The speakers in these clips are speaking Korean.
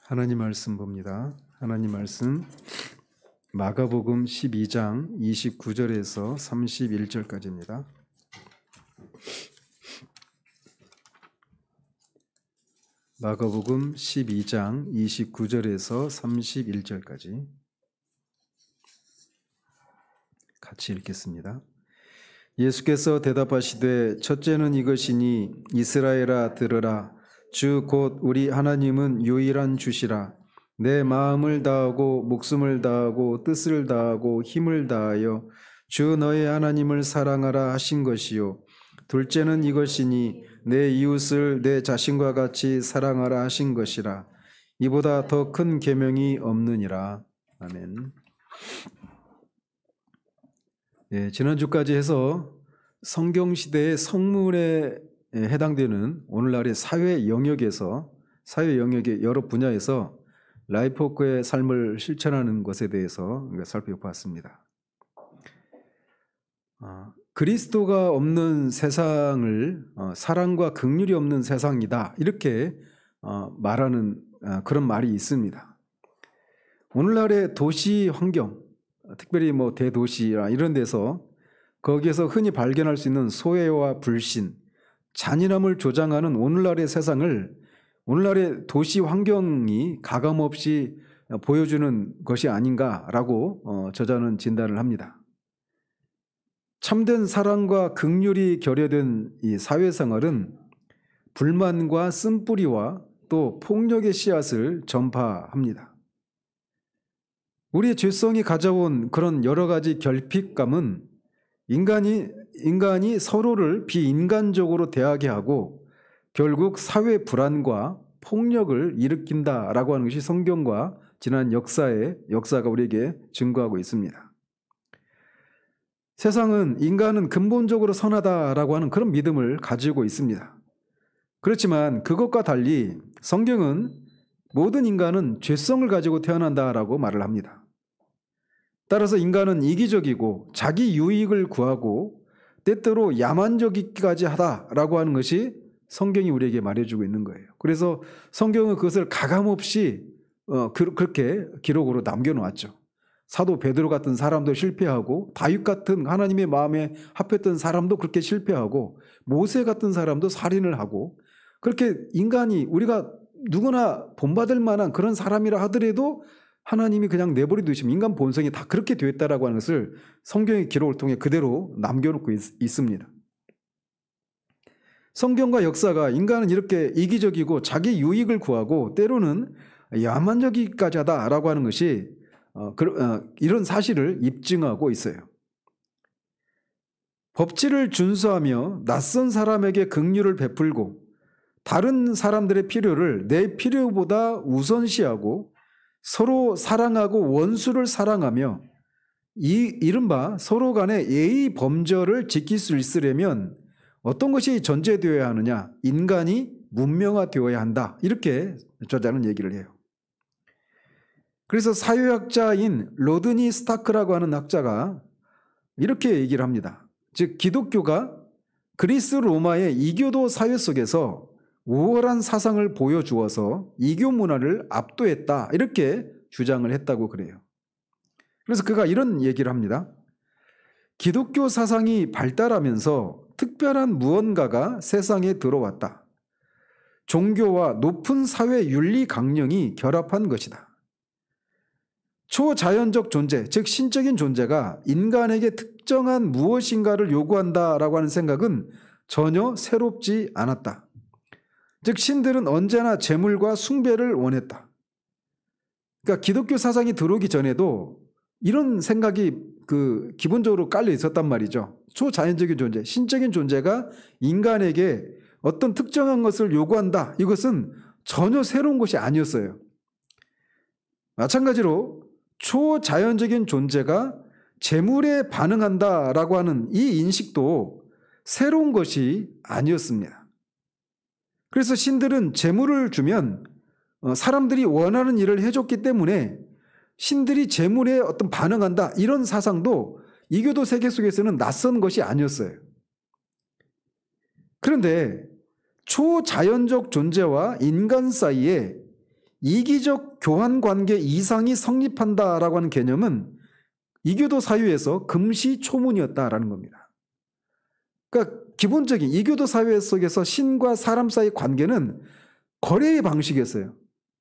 하나님 말씀 봅니다. 하나님 말씀 마가복음 12장 29절에서 31절까지입니다. 마가복음 12장 29절에서 31절까지 같이 읽겠습니다. 예수께서 대답하시되 첫째는 이것이니 이스라엘아 들으라. 주 곧 우리 하나님은 유일한 주시라. 내 마음을 다하고 목숨을 다하고 뜻을 다하고 힘을 다하여 주 너의 하나님을 사랑하라 하신 것이요. 둘째는 이것이니 내 이웃을 내 자신과 같이 사랑하라 하신 것이라. 이보다 더 큰 계명이 없느니라. 아멘. 지난주까지 해서 성경시대의 성문에 해당되는 오늘날의 사회 영역의 여러 분야에서 라이프워크의 삶을 실천하는 것에 대해서 살펴봤습니다. 그리스도가 없는 세상을 사랑과 긍휼이 없는 세상이다, 이렇게 말하는 그런 말이 있습니다. 오늘날의 도시 환경, 특별히 대도시나 이런 데서 거기에서 흔히 발견할 수 있는 소외와 불신, 잔인함을 조장하는 오늘날의 세상을 오늘날의 도시 환경이 가감없이 보여주는 것이 아닌가라고 저자는 진단을 합니다. 참된 사랑과 긍휼이 결여된 이 사회생활은 불만과 쓴뿌리와 또 폭력의 씨앗을 전파합니다. 우리의 죄성이 가져온 그런 여러 가지 결핍감은 인간이 서로를 비인간적으로 대하게 하고 결국 사회 불안과 폭력을 일으킨다라고 하는 것이 성경과 지난 역사가 우리에게 증거하고 있습니다. 세상은 인간은 근본적으로 선하다라고 하는 그런 믿음을 가지고 있습니다. 그렇지만 그것과 달리 성경은 모든 인간은 죄성을 가지고 태어난다라고 말을 합니다. 따라서 인간은 이기적이고 자기 유익을 구하고 때때로 야만적이기까지 하다라고 하는 것이 성경이 우리에게 말해주고 있는 거예요. 그래서 성경은 그것을 가감없이 그렇게 기록으로 남겨놓았죠. 사도 베드로 같은 사람도 실패하고 다윗 같은 하나님의 마음에 합했던 사람도 그렇게 실패하고 모세 같은 사람도 살인을 하고 그렇게 인간이 우리가 누구나 본받을 만한 그런 사람이라 하더라도 하나님이 그냥 내버려 두시면 인간 본성이 다 그렇게 되었다라고 하는 것을 성경의 기록을 통해 그대로 남겨놓고 있습니다. 성경과 역사가 인간은 이렇게 이기적이고 자기 유익을 구하고 때로는 야만적이기까지 하다라고 하는 것이 이런 사실을 입증하고 있어요. 법치를 준수하며 낯선 사람에게 긍휼을 베풀고 다른 사람들의 필요를 내 필요보다 우선시하고 서로 사랑하고 원수를 사랑하며 이른바 서로 간의 예의 범절을 지킬 수 있으려면 어떤 것이 전제되어야 하느냐? 인간이 문명화되어야 한다, 이렇게 저자는 얘기를 해요. 그래서 사회학자인 로드니 스타크라고 하는 학자가 이렇게 얘기를 합니다. 즉 기독교가 그리스 로마의 이교도 사회 속에서 우월한 사상을 보여주어서 이교 문화를 압도했다, 이렇게 주장을 했다고 그래요. 그래서 그가 이런 얘기를 합니다. 기독교 사상이 발달하면서 특별한 무언가가 세상에 들어왔다. 종교와 높은 사회 윤리 강령이 결합한 것이다. 초자연적 존재, 즉 신적인 존재가 인간에게 특정한 무엇인가를 요구한다라고 하는 생각은 전혀 새롭지 않았다. 즉 신들은 언제나 재물과 숭배를 원했다. 그러니까 기독교 사상이 들어오기 전에도 이런 생각이 기본적으로 깔려 있었단 말이죠. 초자연적인 존재, 신적인 존재가 인간에게 어떤 특정한 것을 요구한다, 이것은 전혀 새로운 것이 아니었어요. 마찬가지로 초자연적인 존재가 재물에 반응한다라고 하는 이 인식도 새로운 것이 아니었습니다. 그래서 신들은 재물을 주면 사람들이 원하는 일을 해줬기 때문에 신들이 재물에 어떤 반응한다, 이런 사상도 이교도 세계 속에서는 낯선 것이 아니었어요. 그런데 초자연적 존재와 인간 사이에 이기적 교환 관계 이상이 성립한다라고 하는 개념은 이교도 사회에서 금시초문이었다라는 겁니다. 그러니까 기본적인 이교도 사회 속에서 신과 사람 사이의 관계는 거래의 방식이었어요.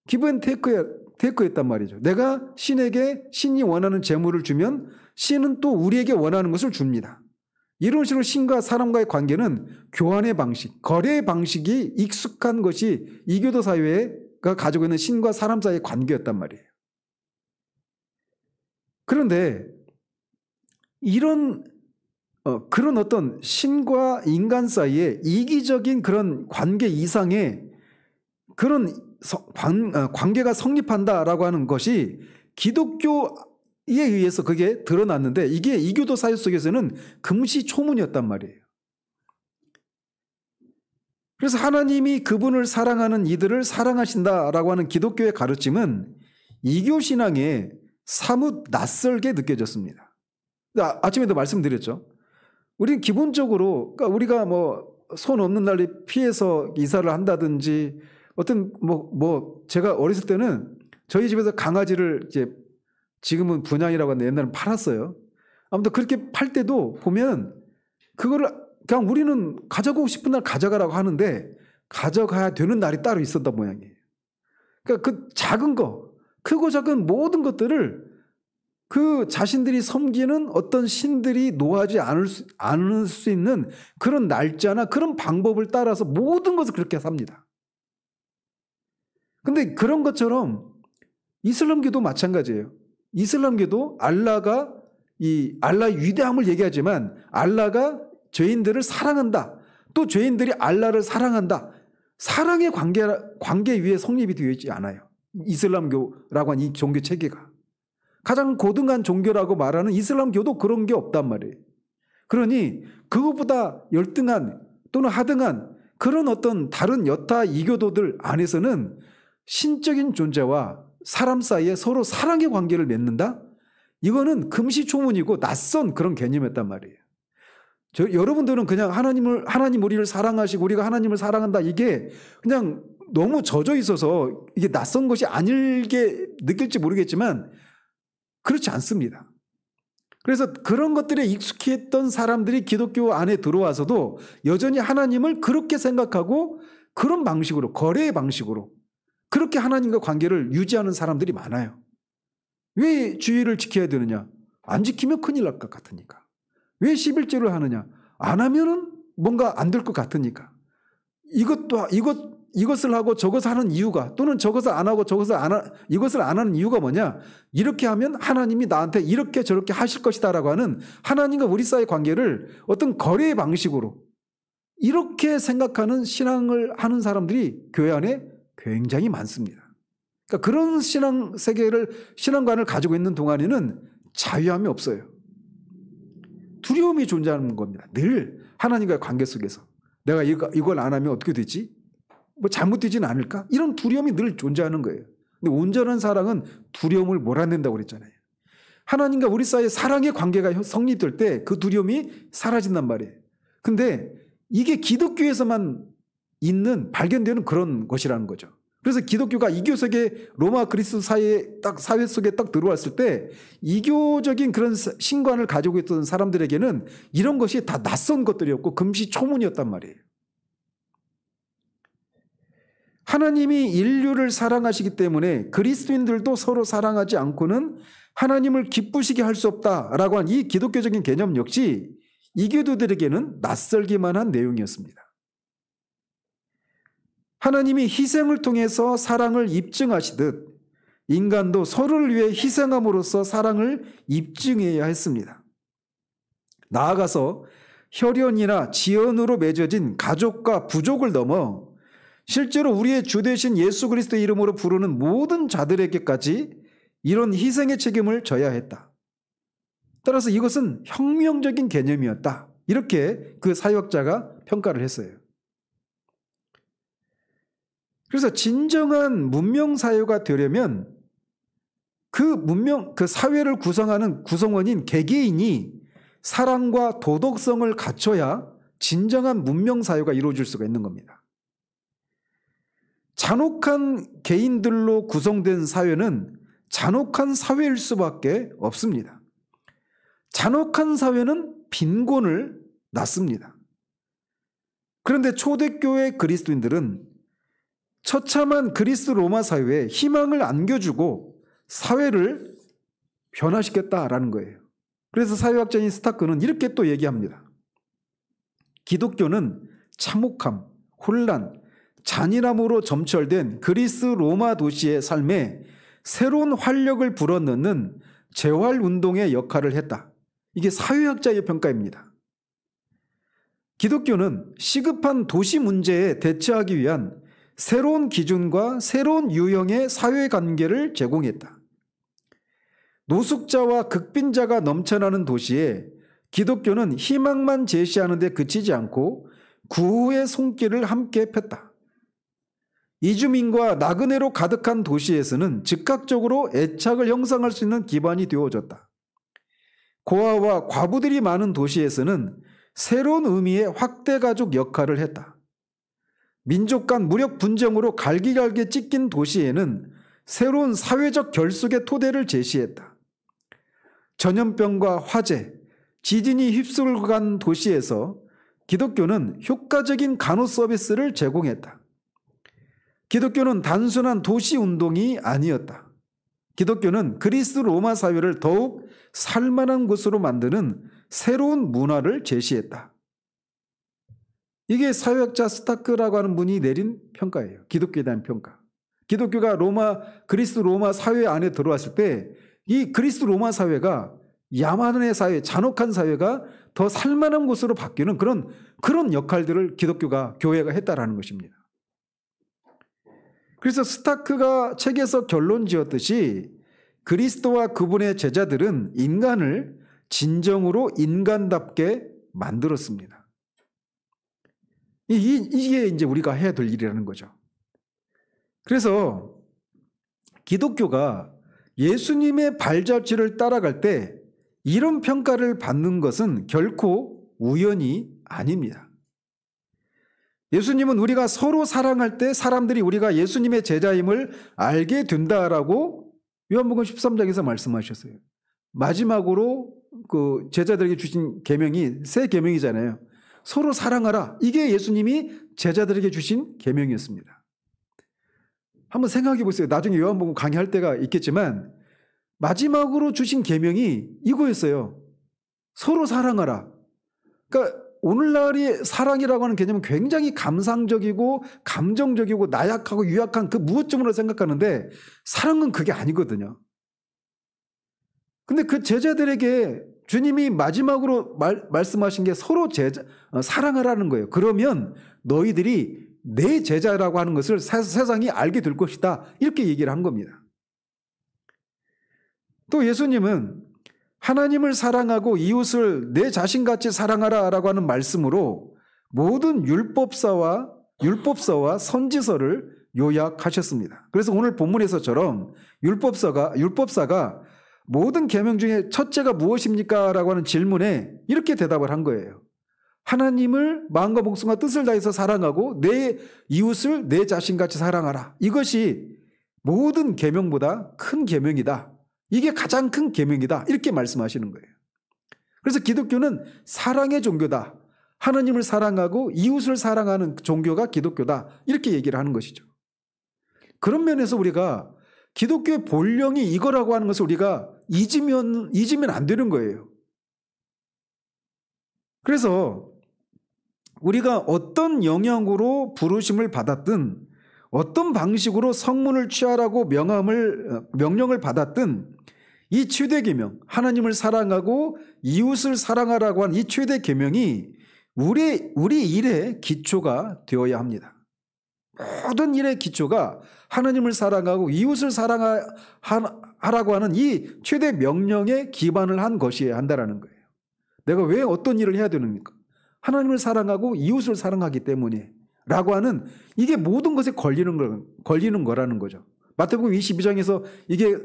기브 앤 테이크였단 말이죠. 내가 신에게 신이 원하는 재물을 주면 신은 또 우리에게 원하는 것을 줍니다. 이런 식으로 신과 사람과의 관계는 교환의 방식, 거래의 방식이 익숙한 것이 이교도 사회가 가지고 있는 신과 사람 사이의 관계였단 말이에요. 그런데 그런 어떤 신과 인간 사이에 이기적인 그런 관계 이상의 그런 관계가 성립한다라고 하는 것이 기독교에 의해서 그게 드러났는데 이게 이교도 사회 속에서는 금시초문이었단 말이에요. 그래서 하나님이 그분을 사랑하는 이들을 사랑하신다라고 하는 기독교의 가르침은 이교 신앙에 사뭇 낯설게 느껴졌습니다. 아침에도 말씀드렸죠. 우리는 기본적으로 그러니까 우리가 뭐 손 없는 날에 피해서 이사를 한다든지 어떤 제가 어렸을 때는 저희 집에서 강아지를 이제 지금은 분양이라고 하는데 옛날엔 팔았어요. 아무튼 그렇게 팔 때도 보면 그거를 그냥 우리는 가져가고 싶은 날 가져가라고 하는데 가져가야 되는 날이 따로 있었던 모양이에요. 그러니까 그 작은 거, 크고 작은 모든 것들을 그 자신들이 섬기는 어떤 신들이 노하지 않을 수 있는 그런 날짜나 그런 방법을 따라서 모든 것을 그렇게 삽니다. 근데 그런 것처럼 이슬람교도 마찬가지예요. 이슬람교도 알라가 알라의 위대함을 얘기하지만 알라가 죄인들을 사랑한다. 또 죄인들이 알라를 사랑한다. 사랑의 관계 위에 성립이 되어 있지 않아요. 이슬람교라고 하는 이 종교 체계가. 가장 고등한 종교라고 말하는 이슬람교도 그런 게 없단 말이에요. 그러니 그것보다 열등한 또는 하등한 그런 어떤 다른 여타 이교도들 안에서는 신적인 존재와 사람 사이에 서로 사랑의 관계를 맺는다? 이거는 금시초문이고 낯선 그런 개념이었단 말이에요. 여러분들은 그냥 하나님 우리를 사랑하시고 우리가 하나님을 사랑한다 이게 그냥 너무 젖어 있어서 이게 낯선 것이 아닐게 느낄지 모르겠지만 그렇지 않습니다. 그래서 그런 것들에 익숙했던 사람들이 기독교 안에 들어와서도 여전히 하나님을 그렇게 생각하고 그런 방식으로 거래의 방식으로 그렇게 하나님과 관계를 유지하는 사람들이 많아요. 왜 주의를 지켜야 되느냐? 안 지키면 큰일 날 것 같으니까. 왜 11조를 하느냐? 안 하면은 뭔가 안 될 것 같으니까. 이것을 하고 저것을 하는 이유가 또는 저것을 안 하고 이것을 안 하는 이유가 뭐냐? 이렇게 하면 하나님이 나한테 이렇게 저렇게 하실 것이다라고 하는 하나님과 우리 사이의 관계를 어떤 거래의 방식으로 이렇게 생각하는 신앙을 하는 사람들이 교회 안에 굉장히 많습니다. 그러니까 그런 신앙관을 가지고 있는 동안에는 자유함이 없어요. 두려움이 존재하는 겁니다. 늘 하나님과의 관계 속에서 내가 이걸 안 하면 어떻게 되지? 뭐 잘못되지는 않을까? 이런 두려움이 늘 존재하는 거예요. 근데 온전한 사랑은 두려움을 몰아낸다고 그랬잖아요. 하나님과 우리 사이의 사랑의 관계가 성립될 때 그 두려움이 사라진단 말이에요. 근데 이게 기독교에서만 있는 발견되는 그런 것이라는 거죠. 그래서 기독교가 이교세계 로마 그리스 사회 속에 딱 들어왔을 때 이교적인 그런 신관을 가지고 있던 사람들에게는 이런 것이 다 낯선 것들이었고 금시초문이었단 말이에요. 하나님이 인류를 사랑하시기 때문에 그리스도인들도 서로 사랑하지 않고는 하나님을 기쁘시게 할 수 없다라고 한 이 기독교적인 개념 역시 이교도들에게는 낯설기만 한 내용이었습니다. 하나님이 희생을 통해서 사랑을 입증하시듯 인간도 서로를 위해 희생함으로써 사랑을 입증해야 했습니다. 나아가서 혈연이나 지연으로 맺어진 가족과 부족을 넘어 실제로 우리의 주 되신 예수 그리스도의 이름으로 부르는 모든 자들에게까지 이런 희생의 책임을 져야 했다. 따라서 이것은 혁명적인 개념이었다. 이렇게 그 사역자가 평가를 했어요. 그래서 진정한 문명사회가 되려면 그 사회를 구성하는 구성원인 개개인이 사랑과 도덕성을 갖춰야 진정한 문명사회가 이루어질 수가 있는 겁니다. 잔혹한 개인들로 구성된 사회는 잔혹한 사회일 수밖에 없습니다. 잔혹한 사회는 빈곤을 낳습니다. 그런데 초대교회 그리스도인들은 처참한 그리스 로마 사회에 희망을 안겨주고 사회를 변화시켰다라는 거예요. 그래서 사회학자인 스타크는 이렇게 또 얘기합니다. 기독교는 참혹함, 혼란, 잔인함으로 점철된 그리스 로마 도시의 삶에 새로운 활력을 불어넣는 재활운동의 역할을 했다. 이게 사회학자의 평가입니다. 기독교는 시급한 도시 문제에 대처하기 위한 새로운 기준과 새로운 유형의 사회관계를 제공했다. 노숙자와 극빈자가 넘쳐나는 도시에 기독교는 희망만 제시하는 데 그치지 않고 구후의 손길을 함께 폈다. 이주민과 나그네로 가득한 도시에서는 즉각적으로 애착을 형성할 수 있는 기반이 되어졌다. 고아와 과부들이 많은 도시에서는 새로운 의미의 확대 가족 역할을 했다. 민족 간 무력 분쟁으로 갈기갈기 찢긴 도시에는 새로운 사회적 결속의 토대를 제시했다. 전염병과 화재, 지진이 휩쓸고 간 도시에서 기독교는 효과적인 간호 서비스를 제공했다. 기독교는 단순한 도시 운동이 아니었다. 기독교는 그리스 로마 사회를 더욱 살만한 곳으로 만드는 새로운 문화를 제시했다. 이게 사회학자 스타크라고 하는 분이 내린 평가예요. 기독교에 대한 평가. 기독교가 그리스 로마 사회 안에 들어왔을 때 이 그리스 로마 사회가 야만의 사회, 잔혹한 사회가 더 살만한 곳으로 바뀌는 그런 역할들을 교회가 했다라는 것입니다. 그래서 스타크가 책에서 결론 지었듯이 그리스도와 그분의 제자들은 인간을 진정으로 인간답게 만들었습니다. 이게 이제 우리가 해야 될 일이라는 거죠. 그래서 기독교가 예수님의 발자취를 따라갈 때 이런 평가를 받는 것은 결코 우연이 아닙니다. 예수님은 우리가 서로 사랑할 때 사람들이 우리가 예수님의 제자임을 알게 된다라고 요한복음 13장에서 말씀하셨어요. 마지막으로 그 제자들에게 주신 계명이 새 계명이잖아요. 서로 사랑하라. 이게 예수님이 제자들에게 주신 계명이었습니다. 한번 생각해 보세요. 나중에 요한복음 강의할 때가 있겠지만 마지막으로 주신 계명이 이거였어요. 서로 사랑하라. 그러니까 오늘날의 사랑이라고 하는 개념은 굉장히 감상적이고 감정적이고 나약하고 유약한 그 무엇쯤으로 생각하는데 사랑은 그게 아니거든요. 근데 그 제자들에게 주님이 마지막으로 말씀하신 게 서로 사랑하라는 거예요. 그러면 너희들이 내 제자라고 하는 것을 세상이 알게 될 것이다. 이렇게 얘기를 한 겁니다. 또 예수님은 하나님을 사랑하고 이웃을 내 자신같이 사랑하라라고 하는 말씀으로 모든 율법서와 선지서를 요약하셨습니다. 그래서 오늘 본문에서처럼 율법사가 모든 계명 중에 첫째가 무엇입니까? 라고 하는 질문에 이렇게 대답을 한 거예요. 하나님을 마음과 목숨과 뜻을 다해서 사랑하고 내 이웃을 내 자신같이 사랑하라. 이것이 모든 계명보다 큰 계명이다. 이게 가장 큰 계명이다. 이렇게 말씀하시는 거예요. 그래서 기독교는 사랑의 종교다. 하나님을 사랑하고 이웃을 사랑하는 종교가 기독교다. 이렇게 얘기를 하는 것이죠. 그런 면에서 우리가 기독교의 본령이 이거라고 하는 것을 우리가 잊으면 안 되는 거예요. 그래서 우리가 어떤 영향으로 부르심을 받았든 어떤 방식으로 성문을 취하라고 명령을 받았든 이 최대 계명, 하나님을 사랑하고 이웃을 사랑하라고 한 이 최대 계명이 우리 일의 기초가 되어야 합니다. 모든 일의 기초가 하나님을 사랑하고 이웃을 사랑하라고 하는 이 최대 명령에 기반을 한 것이어야 한다는 거예요. 내가 왜 어떤 일을 해야 되는가? 하나님을 사랑하고 이웃을 사랑하기 때문에 라고 하는 이게 모든 것에 걸리는 거라는 거죠. 마태복음 22장에서 이게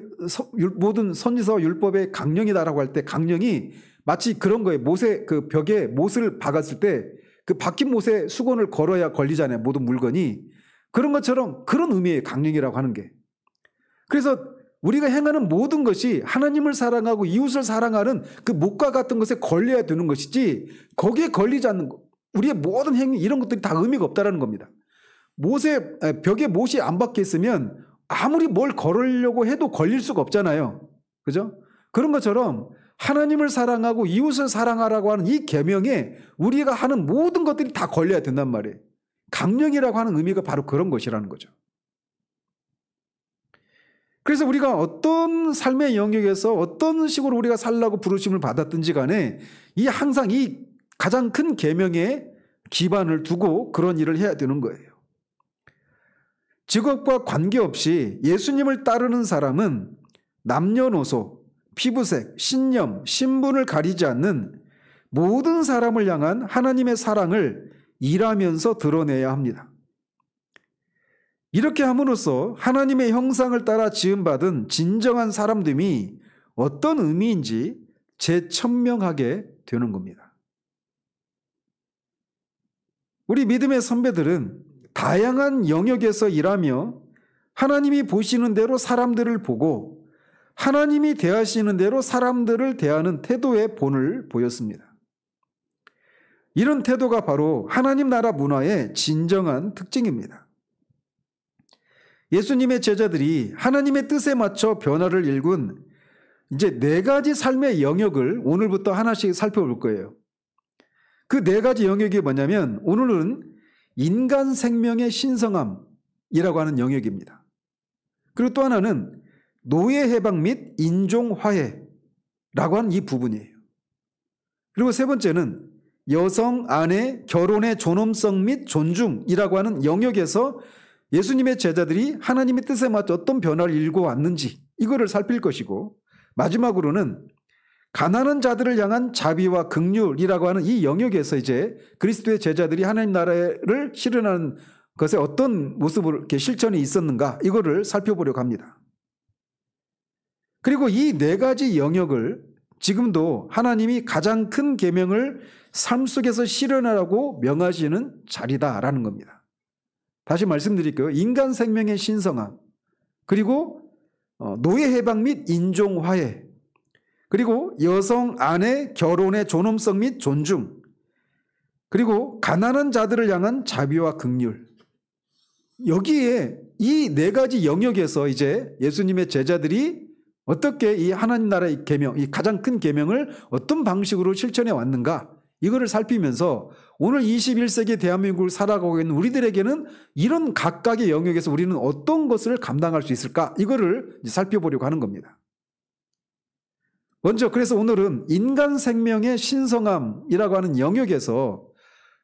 모든 선지서 율법의 강령이다라고 할 때 강령이 마치 그런 거예요. 그 벽에 못을 박았을 때 그 박힌 못에 수건을 걸어야 걸리잖아요. 모든 물건이. 그런 것처럼 그런 의미의 강령이라고 하는 게. 그래서 우리가 행하는 모든 것이 하나님을 사랑하고 이웃을 사랑하는 그 목과 같은 것에 걸려야 되는 것이지 거기에 걸리지 않는 것. 우리의 모든 행위 이런 것들이 다 의미가 없다라는 겁니다. 벽에 못이 안 박혀 있으면 아무리 뭘 걸으려고 해도 걸릴 수가 없잖아요. 그죠? 그런 것처럼 하나님을 사랑하고 이웃을 사랑하라고 하는 이 계명에 우리가 하는 모든 것들이 다 걸려야 된단 말이에요. 강령이라고 하는 의미가 바로 그런 것이라는 거죠. 그래서 우리가 어떤 삶의 영역에서 어떤 식으로 우리가 살라고 부르심을 받았든지 간에 항상 이 가장 큰 계명에 기반을 두고 그런 일을 해야 되는 거예요. 직업과 관계없이 예수님을 따르는 사람은 남녀노소, 피부색, 신념, 신분을 가리지 않는 모든 사람을 향한 하나님의 사랑을 일하면서 드러내야 합니다. 이렇게 함으로써 하나님의 형상을 따라 지음받은 진정한 사람됨이 어떤 의미인지 재천명하게 되는 겁니다. 우리 믿음의 선배들은 다양한 영역에서 일하며 하나님이 보시는 대로 사람들을 보고 하나님이 대하시는 대로 사람들을 대하는 태도의 본을 보였습니다. 이런 태도가 바로 하나님 나라 문화의 진정한 특징입니다. 예수님의 제자들이 하나님의 뜻에 맞춰 변화를 일군 이제 4가지 삶의 영역을 오늘부터 하나씩 살펴볼 거예요. 그 4가지 영역이 뭐냐면 오늘은 인간 생명의 신성함이라고 하는 영역입니다. 그리고 또 하나는 노예 해방 및 인종 화해라고 하는 이 부분이에요. 그리고 세 번째는 여성, 아내, 결혼의 존엄성 및 존중이라고 하는 영역에서 예수님의 제자들이 하나님의 뜻에 맞춰 어떤 변화를 일궈 왔는지 이거를 살필 것이고, 마지막으로는 가난한 자들을 향한 자비와 긍휼이라고 하는 이 영역에서 이제 그리스도의 제자들이 하나님 나라를 실현하는 것에 어떤 모습으로 이렇게 실천이 있었는가 이거를 살펴보려고 합니다. 그리고 이 4가지 영역을 지금도 하나님이 가장 큰 계명을 삶 속에서 실현하라고 명하시는 자리다라는 겁니다. 다시 말씀드릴게요. 인간 생명의 신성함, 그리고 노예 해방 및 인종 화해, 그리고 여성, 아내, 결혼의 존엄성 및 존중, 그리고 가난한 자들을 향한 자비와 긍휼. 여기에 이 4가지 영역에서 이제 예수님의 제자들이 어떻게 이 하나님 나라의 계명, 이 가장 큰 계명을 어떤 방식으로 실천해 왔는가, 이거를 살피면서 오늘 21세기 대한민국을 살아가고 있는 우리들에게는 이런 각각의 영역에서 우리는 어떤 것을 감당할 수 있을까, 이거를 살펴보려고 하는 겁니다. 먼저 그래서 오늘은 인간 생명의 신성함이라고 하는 영역에서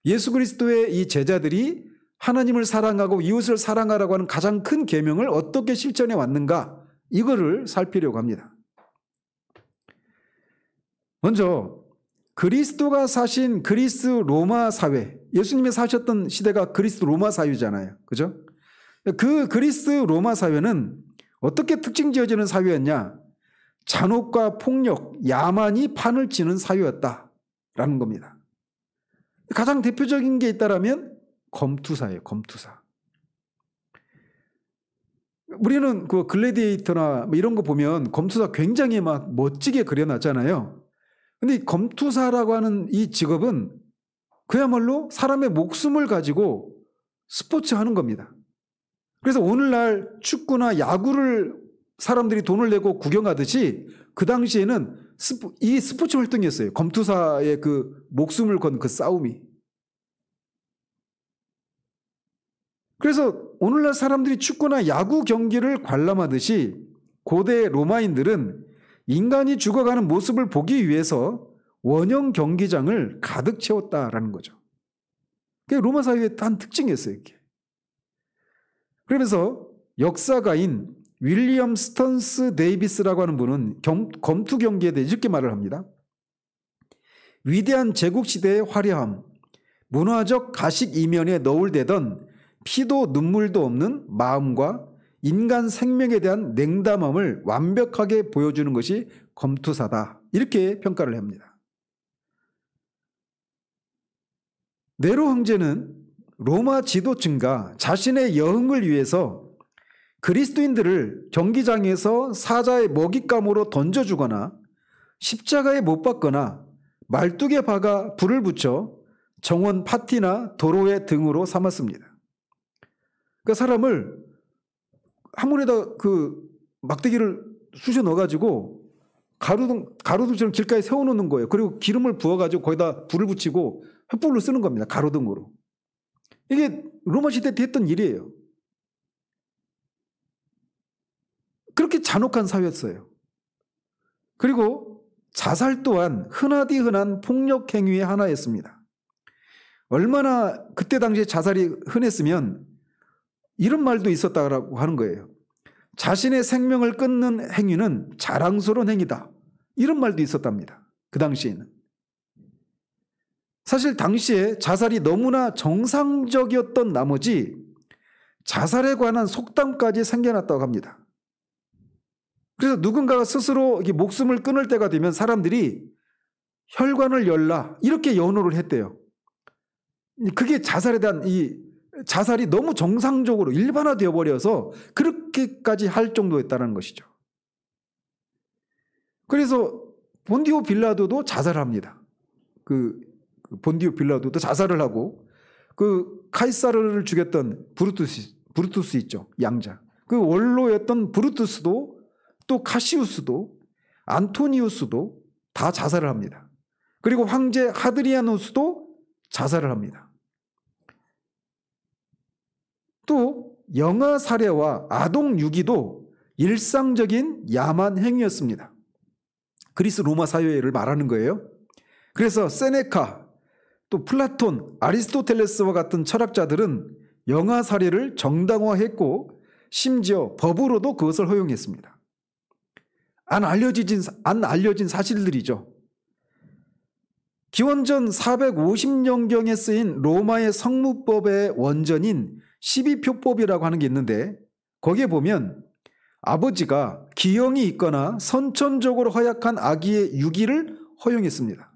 예수 그리스도의 이 제자들이 하나님을 사랑하고 이웃을 사랑하라고 하는 가장 큰 계명을 어떻게 실천해 왔는가, 이거를 살피려고 합니다. 먼저 그리스도가 사신 그리스 로마 사회, 예수님이 사셨던 시대가 그리스 로마 사회잖아요. 그죠? 그 그리스 로마 사회는 어떻게 특징 지어지는 사회였냐? 잔혹과 폭력, 야만이 판을 치는 사회였다라는 겁니다. 가장 대표적인 게 있다라면 검투사예요. 검투사. 우리는 그 글래디에이터나 뭐 이런 거 보면 검투사 굉장히 막 멋지게 그려놨잖아요. 근데 이 검투사라고 하는 이 직업은 그야말로 사람의 목숨을 가지고 스포츠 하는 겁니다. 그래서 오늘날 축구나 야구를 사람들이 돈을 내고 구경하듯이 그 당시에는 이 스포츠 활동이었어요. 검투사의 그 목숨을 건 그 싸움이. 그래서 오늘날 사람들이 축구나 야구 경기를 관람하듯이 고대 로마인들은 인간이 죽어가는 모습을 보기 위해서 원형 경기장을 가득 채웠다라는 거죠. 그게 로마 사회의 한 특징이었어요. 이게. 그러면서 역사가인 윌리엄 스턴스 데이비스라고 하는 분은 검투 경기에 대해 이렇게 말을 합니다. 위대한 제국시대의 화려함, 문화적 가식 이면에 너울대던 피도 눈물도 없는 마음과 인간 생명에 대한 냉담함을 완벽하게 보여주는 것이 검투사다. 이렇게 평가를 합니다. 네로 황제는 로마 지도층과 자신의 여흥을 위해서 그리스도인들을 경기장에서 사자의 먹잇감으로 던져주거나 십자가에 못 박거나 말뚝에 박아 불을 붙여 정원 파티나 도로의 등으로 삼았습니다. 그러니까 사람을 한문에다 그 막대기를 쑤셔 넣어가지고 가로등처럼 길가에 세워놓는 거예요. 그리고 기름을 부어가지고 거기다 불을 붙이고 횃불로 쓰는 겁니다. 가로등으로. 이게 로마 시대 때 했던 일이에요. 그렇게 잔혹한 사회였어요. 그리고 자살 또한 흔하디 흔한 폭력 행위의 하나였습니다. 얼마나 그때 당시에 자살이 흔했으면 이런 말도 있었다고 하는 거예요. 자신의 생명을 끊는 행위는 자랑스러운 행위다. 이런 말도 있었답니다. 그 당시에는. 사실 당시에 자살이 너무나 정상적이었던 나머지 자살에 관한 속담까지 생겨났다고 합니다. 그래서 누군가가 스스로 목숨을 끊을 때가 되면 사람들이 혈관을 열라 이렇게 연호를 했대요. 그게 자살에 대한 자살이 너무 정상적으로 일반화되어 버려서 그렇게까지 할 정도였다는 것이죠. 그래서 본디오 빌라도도 자살을 합니다. 그 본디오 빌라도도 자살을 하고 그 카이사르를 죽였던 브루투스 있죠. 양자. 그 원로였던 브루투스도 또 카시우스도 안토니우스도 다 자살을 합니다. 그리고 황제 하드리아누스도 자살을 합니다. 또 영아 살해와 아동 유기도 일상적인 야만 행위였습니다. 그리스 로마 사회를 말하는 거예요. 그래서 세네카, 또 플라톤, 아리스토텔레스와 같은 철학자들은 영아 살해를 정당화했고 심지어 법으로도 그것을 허용했습니다. 안 알려진 사실들이죠. 기원전 450년경에 쓰인 로마의 성무법의 원전인 12표법이라고 하는 게 있는데 거기에 보면 아버지가 기형이 있거나 선천적으로 허약한 아기의 유기를 허용했습니다.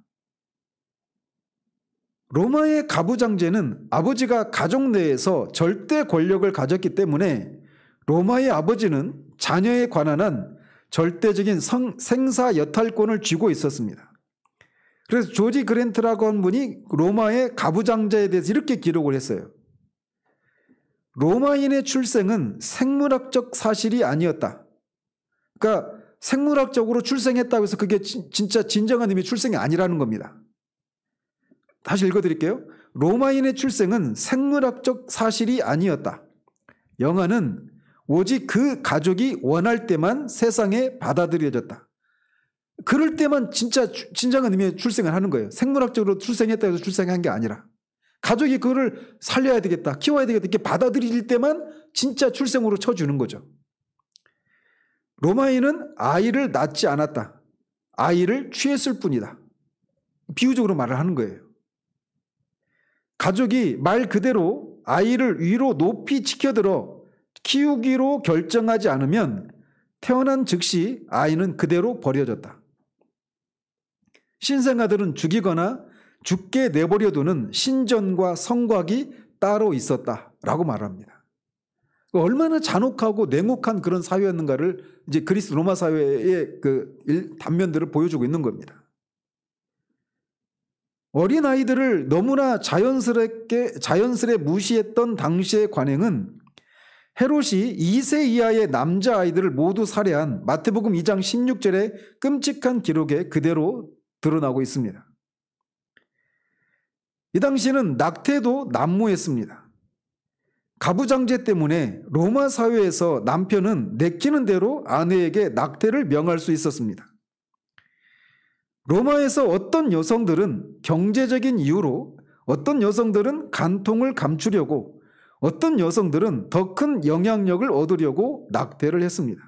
로마의 가부장제는 아버지가 가족 내에서 절대 권력을 가졌기 때문에 로마의 아버지는 자녀에 관한 한 절대적인 생사 여탈권을 쥐고 있었습니다. 그래서 조지 그랜트라고 한 분이 로마의 가부장제에 대해서 이렇게 기록을 했어요. 로마인의 출생은 생물학적 사실이 아니었다. 그러니까 생물학적으로 출생했다고 해서 그게 진짜 진정한 의미의 출생이 아니라는 겁니다. 다시 읽어드릴게요. 로마인의 출생은 생물학적 사실이 아니었다. 영아는 오직 그 가족이 원할 때만 세상에 받아들여졌다. 그럴 때만 진정한 의미의 출생을 하는 거예요. 생물학적으로 출생했다고 해서 출생한 게 아니라 가족이 그거를 살려야 되겠다, 키워야 되겠다 이렇게 받아들일 때만 진짜 출생으로 쳐주는 거죠. 로마인은 아이를 낳지 않았다. 아이를 취했을 뿐이다. 비유적으로 말을 하는 거예요. 가족이 말 그대로 아이를 위로 높이 치켜들어 키우기로 결정하지 않으면 태어난 즉시 아이는 그대로 버려졌다. 신생아들은 죽이거나 죽게 내버려두는 신전과 성곽이 따로 있었다라고 말합니다. 얼마나 잔혹하고 냉혹한 그런 사회였는가를 이제 그리스 로마 사회의 그 단면들을 보여주고 있는 겁니다. 어린 아이들을 너무나 자연스레 무시했던 당시의 관행은 헤롯이 2세 이하의 남자아이들을 모두 살해한 마태복음 2장 16절의 끔찍한 기록에 그대로 드러나고 있습니다. 이 당시에는 낙태도 난무했습니다. 가부장제 때문에 로마 사회에서 남편은 내키는 대로 아내에게 낙태를 명할 수 있었습니다. 로마에서 어떤 여성들은 경제적인 이유로, 어떤 여성들은 간통을 감추려고, 어떤 여성들은 더 큰 영향력을 얻으려고 낙태를 했습니다.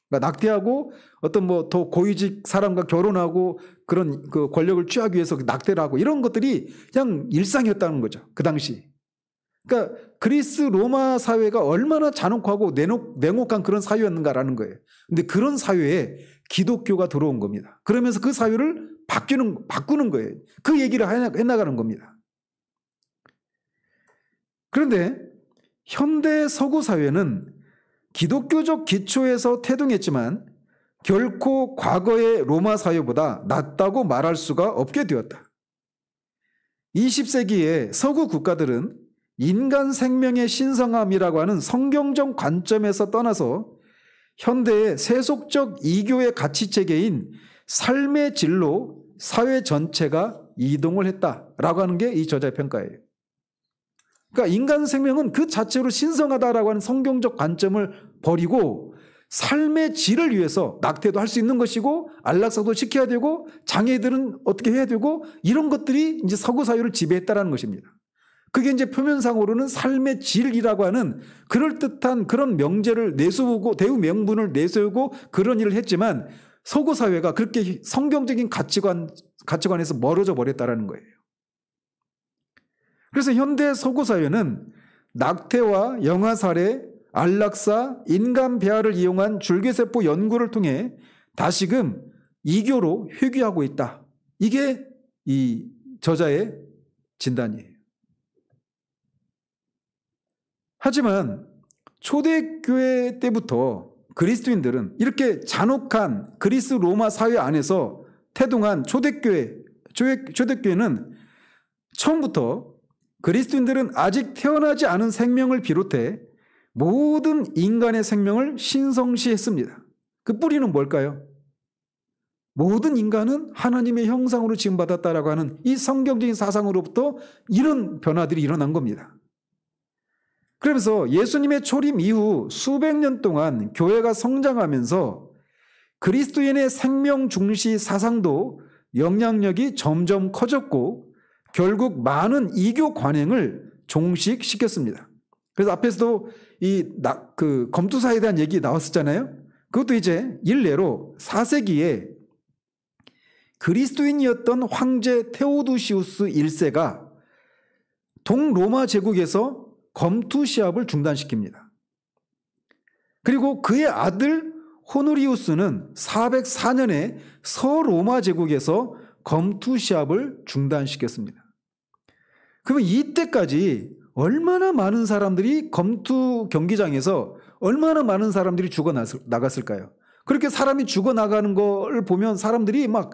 그러니까 낙태하고 어떤 더 고위직 사람과 결혼하고 그런 그 권력을 취하기 위해서 낙태를 하고 이런 것들이 그냥 일상이었다는 거죠. 그 당시. 그러니까 그리스 로마 사회가 얼마나 잔혹하고 냉혹한 그런 사회였는가라는 거예요. 근데 그런 사회에 기독교가 들어온 겁니다. 그러면서 그 사회를 바꾸는 거예요. 그 얘기를 해나가는 겁니다. 그런데 현대 서구 사회는 기독교적 기초에서 태동했지만 결코 과거의 로마 사회보다 낫다고 말할 수가 없게 되었다. 20세기의 서구 국가들은 인간 생명의 신성함이라고 하는 성경적 관점에서 떠나서 현대의 세속적 이교의 가치체계인 삶의 질로 사회 전체가 이동을 했다라고 하는 게 이 저자의 평가예요. 그러니까 인간 생명은 그 자체로 신성하다라고 하는 성경적 관점을 버리고 삶의 질을 위해서 낙태도 할 수 있는 것이고 안락사도 시켜야 되고 장애들은 어떻게 해야 되고 이런 것들이 이제 서구 사회를 지배했다라는 것입니다. 그게 이제 표면상으로는 삶의 질이라고 하는 그럴듯한 그런 명제를 내세우고 대우 명분을 내세우고 그런 일을 했지만 서구 사회가 그렇게 성경적인 가치관에서 멀어져 버렸다라는 거예요. 그래서 현대 서구 사회는 낙태와 영아살해, 안락사, 인간 배아를 이용한 줄기세포 연구를 통해 다시금 이교로 회귀하고 있다. 이게 이 저자의 진단이에요. 하지만 초대교회 때부터 그리스도인들은 이렇게 잔혹한 그리스 로마 사회 안에서 태동한 초대교회는 처음부터 그리스도인들은 아직 태어나지 않은 생명을 비롯해 모든 인간의 생명을 신성시했습니다. 그 뿌리는 뭘까요? 모든 인간은 하나님의 형상으로 지음받았다라고 하는 이 성경적인 사상으로부터 이런 변화들이 일어난 겁니다. 그러면서 예수님의 초림 이후 수백 년 동안 교회가 성장하면서 그리스도인의 생명 중시 사상도 영향력이 점점 커졌고 결국 많은 이교 관행을 종식시켰습니다. 그래서 앞에서도 그 검투사에 대한 얘기 나왔었잖아요. 그것도 이제 일례로 4세기에 그리스도인이었던 황제 테오도시우스 1세가 동로마 제국에서 검투 시합을 중단시킵니다. 그리고 그의 아들 호노리우스는 404년에 서로마 제국에서 검투 시합을 중단시켰습니다. 그러면 이때까지 얼마나 많은 사람들이 검투 경기장에서 얼마나 많은 사람들이 죽어나갔을까요? 그렇게 사람이 죽어나가는 걸 보면 사람들이 막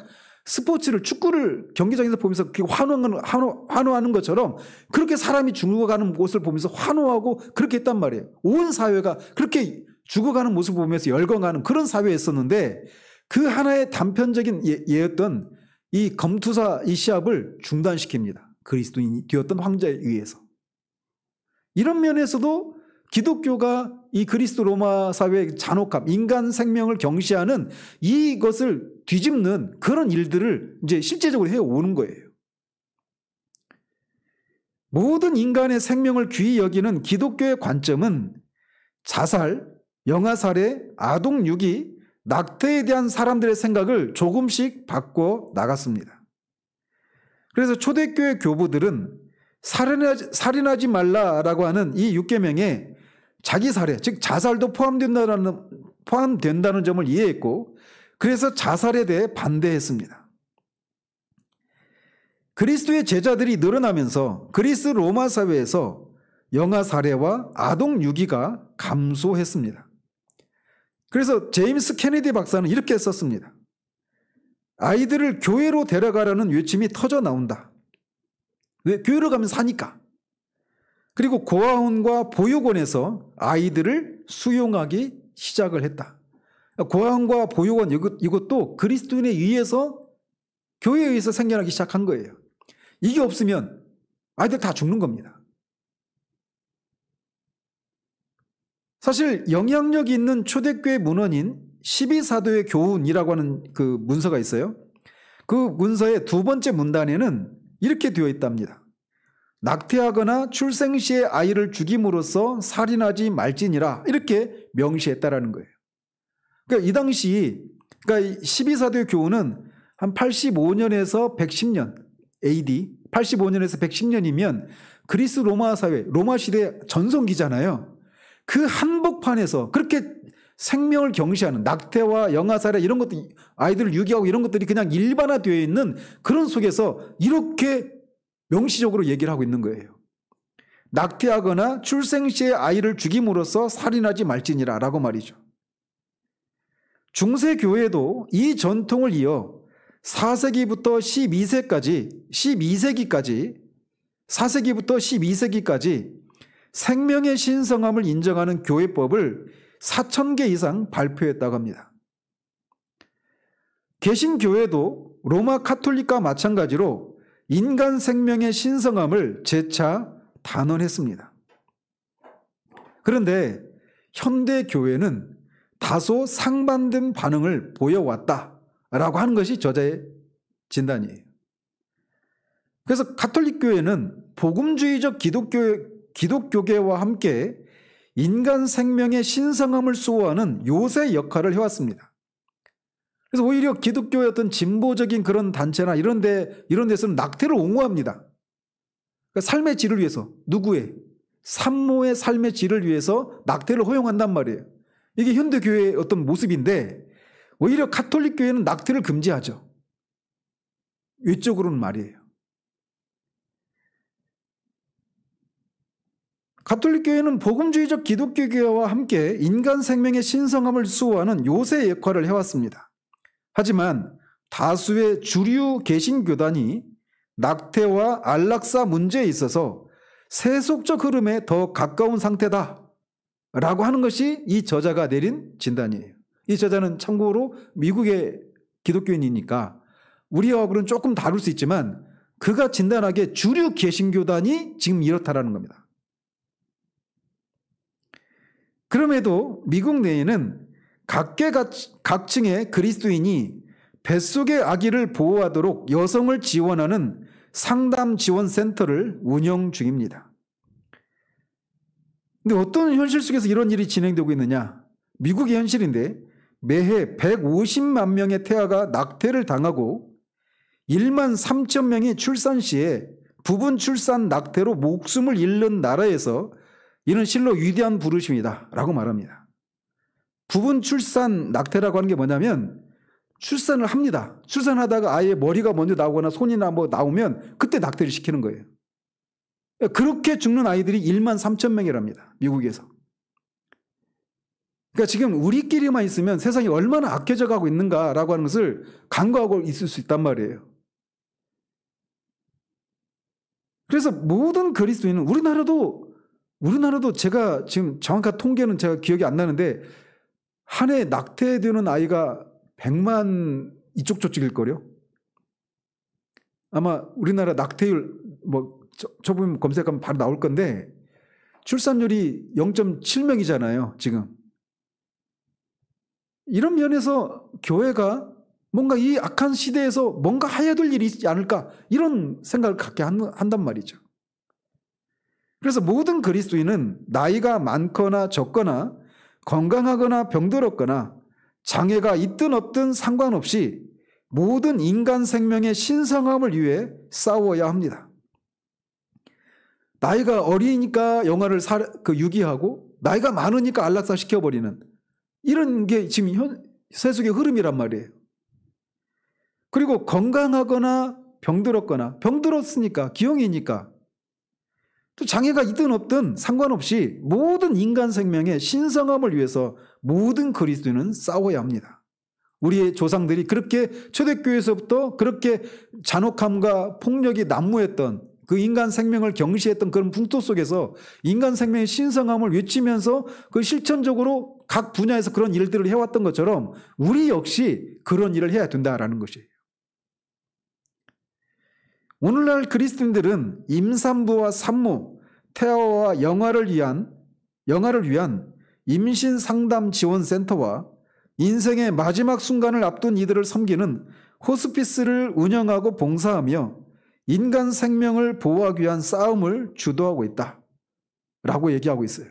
스포츠를 축구를 경기장에서 보면서 환호하는 것처럼 그렇게 사람이 죽어가는 모습을 보면서 환호하고 그렇게 했단 말이에요. 온 사회가 그렇게 죽어가는 모습을 보면서 열광하는 그런 사회였었는데 그 하나의 단편적인 예였던 이 검투사 이 시합을 중단시킵니다. 그리스도인이 되었던 황제에 의해서. 이런 면에서도 기독교가 이 그리스 로마 사회의 잔혹함, 인간 생명을 경시하는 이것을 뒤집는 그런 일들을 이제 실제적으로 해오는 거예요. 모든 인간의 생명을 귀히 여기는 기독교의 관점은 자살, 영아살해, 아동유기, 낙태에 대한 사람들의 생각을 조금씩 바꿔 나갔습니다. 그래서 초대교회 교부들은 살인하지 말라라고 하는 이 6계명에 자기 살해, 즉 자살도 포함된다는 점을 이해했고 그래서 자살에 대해 반대했습니다. 그리스도의 제자들이 늘어나면서 그리스 로마 사회에서 영아살해와 아동유기가 감소했습니다. 그래서 제임스 케네디 박사는 이렇게 썼습니다. 아이들을 교회로 데려가라는 외침이 터져 나온다. 왜? 교회로 가면 사니까. 그리고 고아원과 보육원에서 아이들을 수용하기 시작을 했다. 고아원과 보육원 이것도 그리스도인에 의해서 교회에 의해서 생겨나기 시작한 거예요. 이게 없으면 아이들 다 죽는 겁니다. 사실 영향력이 있는 초대교회 문헌인 12사도의 교훈이라고 하는 그 문서가 있어요. 그 문서의 두 번째 문단에는 이렇게 되어 있답니다. 낙태하거나 출생 시에 아이를 죽임으로써 살인하지 말지니라 이렇게 명시했다라는 거예요. 그러니까 이 당시 그러니까 12사도의 교훈은 한 85년에서 110년 AD 85년에서 110년이면 그리스 로마 사회 로마 시대 전성기잖아요. 그 한복판에서 그렇게 생명을 경시하는 낙태와 영아살해 이런 것들 아이들을 유기하고 이런 것들이 그냥 일반화되어 있는 그런 속에서 이렇게 명시적으로 얘기를 하고 있는 거예요. 낙태하거나 출생 시에 아이를 죽임으로써 살인하지 말지니라 라고 말이죠. 중세 교회도 이 전통을 이어 4세기부터 12세기까지 4세기부터 12세기까지 생명의 신성함을 인정하는 교회법을 4,000개 이상 발표했다고 합니다. 개신교회도 로마 카톨릭과 마찬가지로 인간 생명의 신성함을 재차 단언했습니다. 그런데 현대 교회는 다소 상반된 반응을 보여왔다라고 하는 것이 저자의 진단이에요. 그래서 카톨릭 교회는 복음주의적 기독교계와 함께 인간 생명의 신성함을 수호하는 요새 역할을 해왔습니다. 그래서 오히려 기독교의 어떤 진보적인 그런 단체나 이런 데서는 낙태를 옹호합니다. 그러니까 삶의 질을 위해서, 누구의? 산모의 삶의 질을 위해서 낙태를 허용한단 말이에요. 이게 현대교회의 어떤 모습인데 오히려 카톨릭 교회는 낙태를 금지하죠. 외적으로는 말이에요. 카톨릭 교회는 복음주의적 기독교계와 함께 인간 생명의 신성함을 수호하는 요새 역할을 해왔습니다. 하지만 다수의 주류 개신교단이 낙태와 안락사 문제에 있어서 세속적 흐름에 더 가까운 상태다 라고 하는 것이 이 저자가 내린 진단이에요. 이 저자는 참고로 미국의 기독교인이니까 우리하고는 조금 다를 수 있지만 그가 진단하기에 주류 개신교단이 지금 이렇다라는 겁니다. 그럼에도 미국 내에는 각계각층의 그리스도인이 뱃속의 아기를 보호하도록 여성을 지원하는 상담 지원 센터를 운영 중입니다. 근데 어떤 현실 속에서 이런 일이 진행되고 있느냐? 미국의 현실인데 매해 150만 명의 태아가 낙태를 당하고 1만 3천 명이 출산 시에 부분 출산 낙태로 목숨을 잃는 나라에서 이는 실로 위대한 부르심이다 라고 말합니다. 부분 출산 낙태라고 하는 게 뭐냐면 출산을 합니다. 출산하다가 아이의 머리가 먼저 나오거나 손이나 뭐 나오면 그때 낙태를 시키는 거예요. 그렇게 죽는 아이들이 1만 3천 명이랍니다. 미국에서. 그러니까 지금 우리끼리만 있으면 세상이 얼마나 악해져 가고 있는가라고 하는 것을 간과하고 있을 수 있단 말이에요. 그래서 모든 그리스도인은 우리나라도 제가 지금 정확한 통계는 제가 기억이 안 나는데 한 해 낙태되는 아이가 100만 이쪽 저쪽일걸요. 아마 우리나라 낙태율 뭐 저분 검색하면 바로 나올 건데 출산율이 0.7명이잖아요 지금. 이런 면에서 교회가 뭔가 이 악한 시대에서 뭔가 해야 될 일이 있지 않을까 이런 생각을 갖게 한단 말이죠. 그래서 모든 그리스도인은 나이가 많거나 적거나 건강하거나 병들었거나 장애가 있든 없든 상관없이 모든 인간 생명의 신성함을 위해 싸워야 합니다. 나이가 어리니까 영아를 유기하고 나이가 많으니까 안락사 시켜버리는 이런 게 지금 세속의 흐름이란 말이에요. 그리고 건강하거나 병들었으니까 기형이니까 또 장애가 있든 없든 상관없이 모든 인간 생명의 신성함을 위해서 모든 그리스도인은 싸워야 합니다. 우리의 조상들이 그렇게 초대교회에서부터 그렇게 잔혹함과 폭력이 난무했던 그 인간 생명을 경시했던 그런 풍토 속에서 인간 생명의 신성함을 외치면서 그 실천적으로 각 분야에서 그런 일들을 해왔던 것처럼 우리 역시 그런 일을 해야 된다라는 것이에요. 오늘날 그리스도인들은 임산부와 산모, 태아와 영아를 위한 임신 상담 지원 센터와 인생의 마지막 순간을 앞둔 이들을 섬기는 호스피스를 운영하고 봉사하며 인간 생명을 보호하기 위한 싸움을 주도하고 있다 라고 얘기하고 있어요.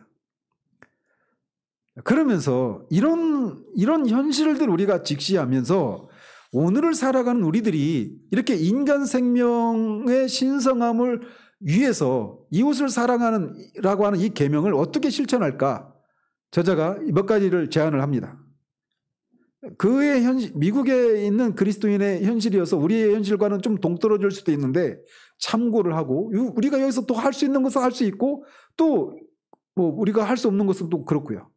그러면서 이런 현실들 우리가 직시하면서 오늘을 살아가는 우리들이 이렇게 인간 생명의 신성함을 위해서 이웃을 사랑하는 라고 하는 이 계명을 어떻게 실천할까? 저자가 몇 가지를 제안을 합니다. 미국에 있는 그리스도인의 현실이어서 우리의 현실과는 좀 동떨어질 수도 있는데 참고를 하고 우리가 여기서 또 할 수 있는 것은 할 수 있고 또 뭐 우리가 할 수 없는 것은 또 그렇고요.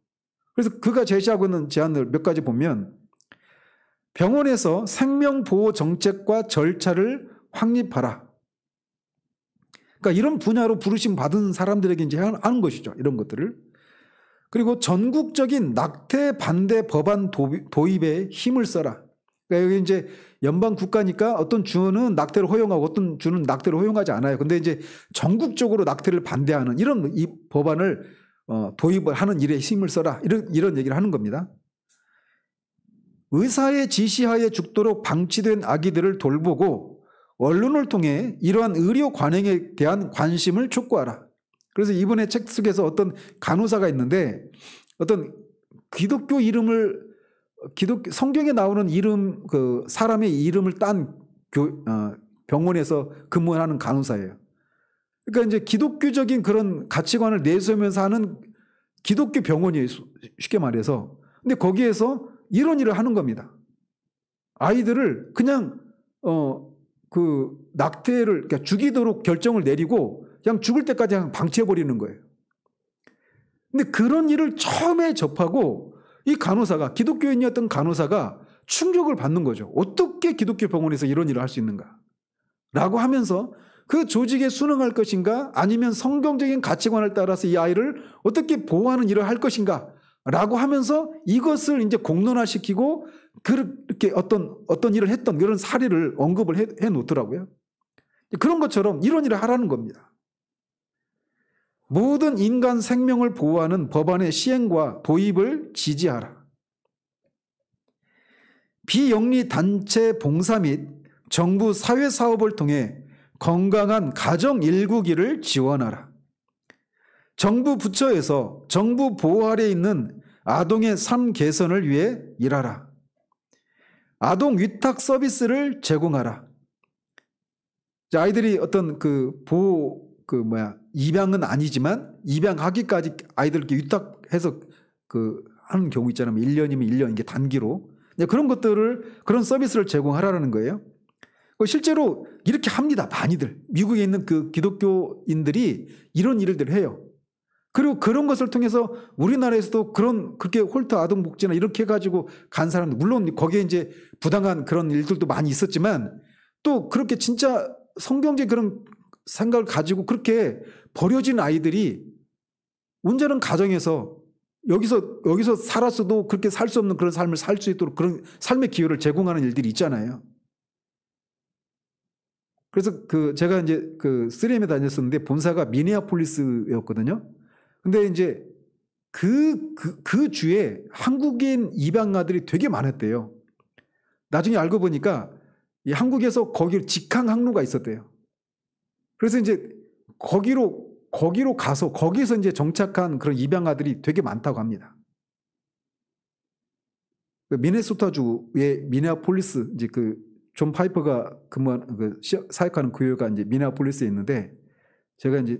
그래서 그가 제시하고 있는 제안을 몇 가지 보면 병원에서 생명보호 정책과 절차를 확립하라. 그러니까 이런 분야로 부르심 받은 사람들에게 이제 하는 것이죠. 이런 것들을. 그리고 전국적인 낙태 반대 법안 도입에 힘을 써라. 그러니까 여기 이제 연방 국가니까 어떤 주는 낙태를 허용하고 어떤 주는 낙태를 허용하지 않아요. 근데 이제 전국적으로 낙태를 반대하는 이런 이 법안을 도입을 하는 일에 힘을 써라. 이런 얘기를 하는 겁니다. 의사의 지시하에 죽도록 방치된 아기들을 돌보고 언론을 통해 이러한 의료 관행에 대한 관심을 촉구하라. 그래서 이번에 책 속에서 어떤 간호사가 있는데 어떤 기독교 이름을 성경에 나오는 이름 그 사람의 이름을 딴 병원에서 근무하는 간호사예요. 그러니까 이제 기독교적인 그런 가치관을 내세우면서 하는 기독교 병원이에요. 쉽게 말해서. 근데 거기에서 이런 일을 하는 겁니다. 아이들을 그냥 그 낙태를 그러니까 죽이도록 결정을 내리고 그냥 죽을 때까지 그냥 방치해버리는 거예요. 근데 그런 일을 처음에 접하고 이 간호사가 기독교인이었던 간호사가 충격을 받는 거죠. 어떻게 기독교 병원에서 이런 일을 할 수 있는가? 라고 하면서 그 조직에 순응할 것인가 아니면 성경적인 가치관을 따라서 이 아이를 어떻게 보호하는 일을 할 것인가 라고 하면서 이것을 이제 공론화시키고 그렇게 어떤 일을 했던 그런 사례를 언급을 해 놓더라고요. 그런 것처럼 이런 일을 하라는 겁니다. 모든 인간 생명을 보호하는 법안의 시행과 도입을 지지하라. 비영리 단체 봉사 및 정부 사회사업을 통해 건강한 가정 일구기를 지원하라. 정부 부처에서 정부 보호 아래 있는 아동의 삶 개선을 위해 일하라. 아동 위탁 서비스를 제공하라. 아이들이 어떤 입양은 아니지만 입양하기까지 아이들께 위탁해서 하는 경우 있잖아요. 1년이면 1년 이게 단기로. 그런 것들을 그런 서비스를 제공하라는 거예요. 실제로 이렇게 합니다. 많이들. 미국에 있는 그 기독교인들이 이런 일들을 해요. 그리고 그런 것을 통해서 우리나라에서도 그렇게 홀트 아동 복지나 이렇게 해가지고 간 사람들, 물론 거기에 이제 부당한 그런 일들도 많이 있었지만 또 그렇게 진짜 성경적 그런 생각을 가지고 그렇게 버려진 아이들이 온전한 가정에서 여기서 살았어도 그렇게 살 수 없는 그런 삶을 살 수 있도록 그런 삶의 기회를 제공하는 일들이 있잖아요. 그래서 제가 이제 3M에 다녔었는데 본사가 미네아폴리스였거든요. 근데 이제 그 주에 한국인 입양아들이 되게 많았대요. 나중에 알고 보니까 이 한국에서 거기 직항 항로가 있었대요. 그래서 이제 거기로 가서 거기서 이제 정착한 그런 입양아들이 되게 많다고 합니다. 미네소타주의 미네아폴리스 이제 존 파이퍼가 사역하는 교회가 이제 미네아폴리스에 있는데 제가 이제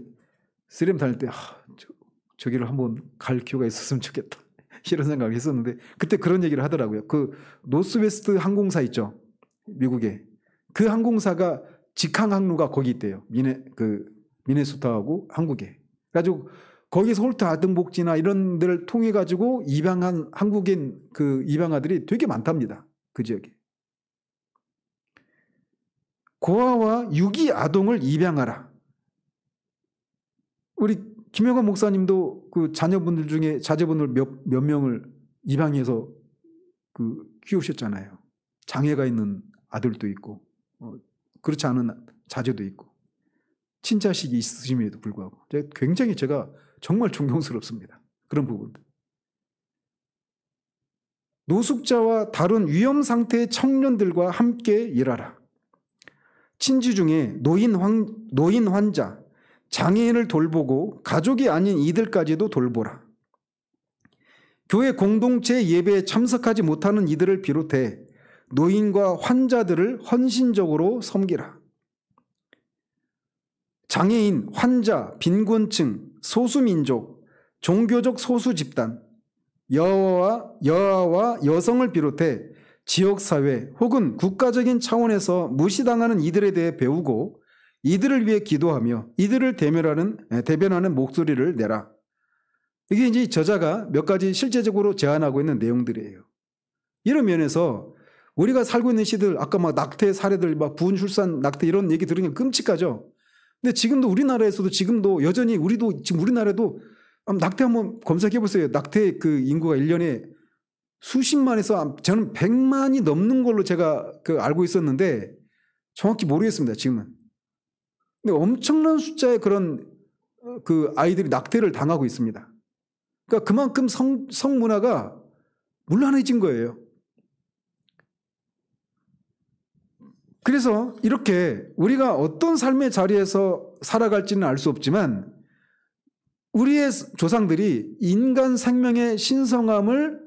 3M 다닐 때 저기를 한번 갈 기회가 있었으면 좋겠다 이런 생각을 했었는데 그때 그런 얘기를 하더라고요. 노스웨스트 항공사 있죠, 미국에. 그 항공사가 직항 항로가 거기 있대요. 미네소타하고 한국에. 그래가지고 거기서 홀트 아동복지나 이런 데를 통해 가지고 입양한 한국인 입양아들이 되게 많답니다. 그 지역에. 고아와 유기 아동을 입양하라. 우리 김영관 목사님도 자녀분들 중에 자제분들 몇 명을 입양해서 키우셨잖아요. 장애가 있는 아들도 있고 그렇지 않은 자제도 있고 친자식이 있으심에도 불구하고 굉장히 제가 정말 존경스럽습니다. 그런 부분들. 노숙자와 다른 위험 상태의 청년들과 함께 일하라. 친지 중에 노인 환자, 장애인을 돌보고 가족이 아닌 이들까지도 돌보라. 교회 공동체 예배에 참석하지 못하는 이들을 비롯해 노인과 환자들을 헌신적으로 섬기라. 장애인, 환자, 빈곤층, 소수민족, 종교적 소수집단, 여아와 여성을 비롯해 지역사회 혹은 국가적인 차원에서 무시당하는 이들에 대해 배우고 이들을 위해 기도하며 이들을 대변하는 목소리를 내라. 이게 이제 저자가 몇 가지 실제적으로 제안하고 있는 내용들이에요. 이런 면에서 우리가 살고 있는 시들 아까 막 낙태 사례들 막 분출산 낙태 이런 얘기 들으면 끔찍하죠. 근데 지금도 우리나라에서도 지금도 여전히 우리도 지금 우리나라도 낙태 한번 검색해 보세요. 낙태 그 인구가 1년에 수십만에서 저는 100만이 넘는 걸로 제가 알고 있었는데 정확히 모르겠습니다. 지금은. 근데 엄청난 숫자의 그런 그 아이들이 낙태를 당하고 있습니다. 그러니까 그만큼 성문화가 문란해진 거예요. 그래서 이렇게 우리가 어떤 삶의 자리에서 살아갈지는 알 수 없지만 우리의 조상들이 인간 생명의 신성함을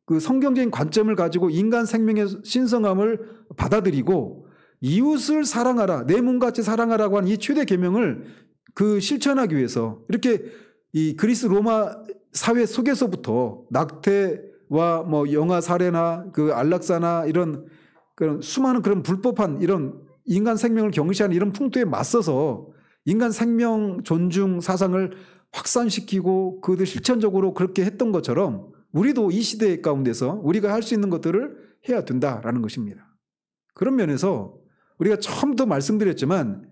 그 성경적인 관점을 가지고 인간 생명의 신성함을 받아들이고 이웃을 사랑하라, 내 몸같이 사랑하라고 하는 이 최대 계명을 그 실천하기 위해서 이렇게 이 그리스 로마 사회 속에서부터 낙태와 뭐 영아 살해나 그 안락사나 이런 그런 수많은 그런 불법한 이런 인간 생명을 경시하는 이런 풍토에 맞서서 인간 생명 존중 사상을 확산시키고 그들 실천적으로 그렇게 했던 것처럼 우리도 이 시대 가운데서 우리가 할 수 있는 것들을 해야 된다라는 것입니다. 그런 면에서 우리가 처음부터 말씀드렸지만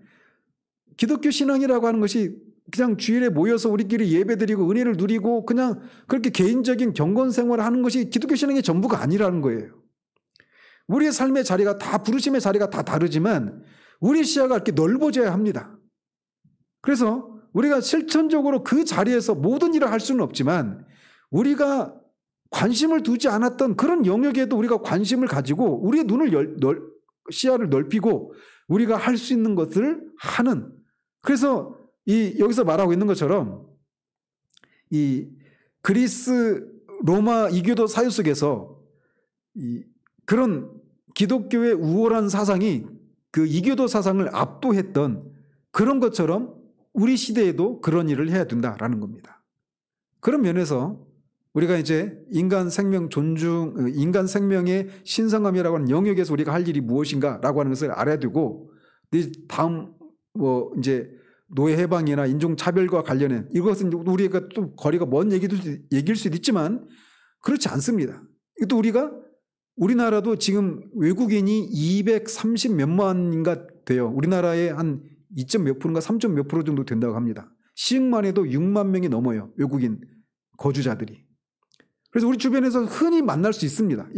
기독교 신앙이라고 하는 것이 그냥 주일에 모여서 우리끼리 예배드리고 은혜를 누리고 그냥 그렇게 개인적인 경건 생활을 하는 것이 기독교 신앙의 전부가 아니라는 거예요. 우리의 삶의 자리가 다 부르심의 자리가 다 다르지만 우리 시야가 이렇게 넓어져야 합니다. 그래서 우리가 실천적으로 그 자리에서 모든 일을 할 수는 없지만 우리가 관심을 두지 않았던 그런 영역에도 우리가 관심을 가지고 우리의 눈을 시야를 넓히고 우리가 할 수 있는 것을 하는, 그래서 여기서 말하고 있는 것처럼 이 그리스 로마 이교도 사회 속에서 그런 기독교의 우월한 사상이 그 이교도 사상을 압도했던 그런 것처럼 우리 시대에도 그런 일을 해야 된다라는 겁니다. 그런 면에서 우리가 이제 인간 생명 존중, 인간 생명의 신성함이라고 하는 영역에서 우리가 할 일이 무엇인가라고 하는 것을 알아야 되고, 다음 뭐 이제 노예 해방이나 인종 차별과 관련된 이것은 우리가 좀 거리가 먼 얘기일 수도 있지만 그렇지 않습니다. 이것도 우리나라도 지금 외국인이 230 몇만인가 돼요. 우리나라의 한 2점 몇 프로인가 3점 몇 프로 정도 된다고 합니다. 시흥만 해도 6만 명이 넘어요. 외국인 거주자들이. 그래서 우리 주변에서 흔히 만날 수 있습니다.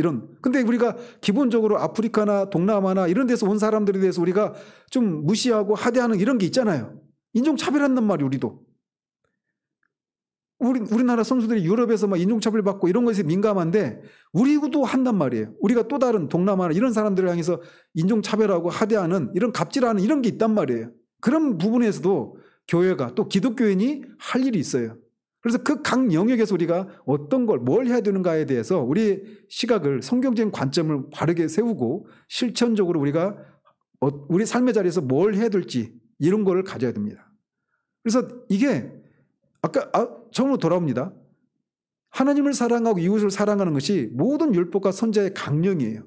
근데 우리가 기본적으로 아프리카나 동남아나 이런 데서 온 사람들에 대해서 우리가 좀 무시하고 하대하는 이런 게 있잖아요. 인종차별한단 말이에요, 우리도. 우리나라 선수들이 유럽에서 막 인종차별 받고 이런 것에 민감한데 우리도 한단 말이에요. 우리가 또 다른 동남아나 이런 사람들을 향해서 인종차별하고 하대하는 이런 갑질하는 이런 게 있단 말이에요. 그런 부분에서도 교회가 또 기독교인이 할 일이 있어요. 그래서 그 각 영역에서 우리가 어떤 뭘 해야 되는가에 대해서 우리의 시각을 성경적인 관점을 바르게 세우고 실천적으로 우리가 우리 삶의 자리에서 뭘 해야 될지 이런 거를 가져야 됩니다. 그래서 이게 아까 처음으로 돌아옵니다. 하나님을 사랑하고 이웃을 사랑하는 것이 모든 율법과 선지자의 강령이에요.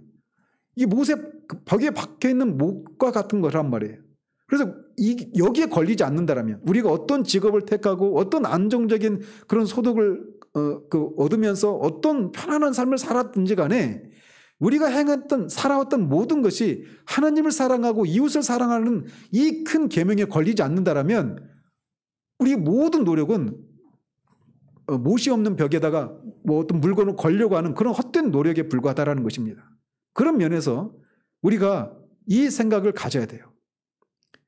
이게 모세 벽에 박혀있는 못과 같은 거란 말이에요. 그래서 여기에 걸리지 않는다라면 우리가 어떤 직업을 택하고 어떤 안정적인 그런 소득을 얻으면서 어떤 편안한 삶을 살았든지 간에 우리가 살아왔던 모든 것이 하나님을 사랑하고 이웃을 사랑하는 이 큰 계명에 걸리지 않는다라면 우리 모든 노력은 못이 없는 벽에다가 뭐 어떤 물건을 걸려고 하는 그런 헛된 노력에 불과하다라는 것입니다. 그런 면에서 우리가 이 생각을 가져야 돼요.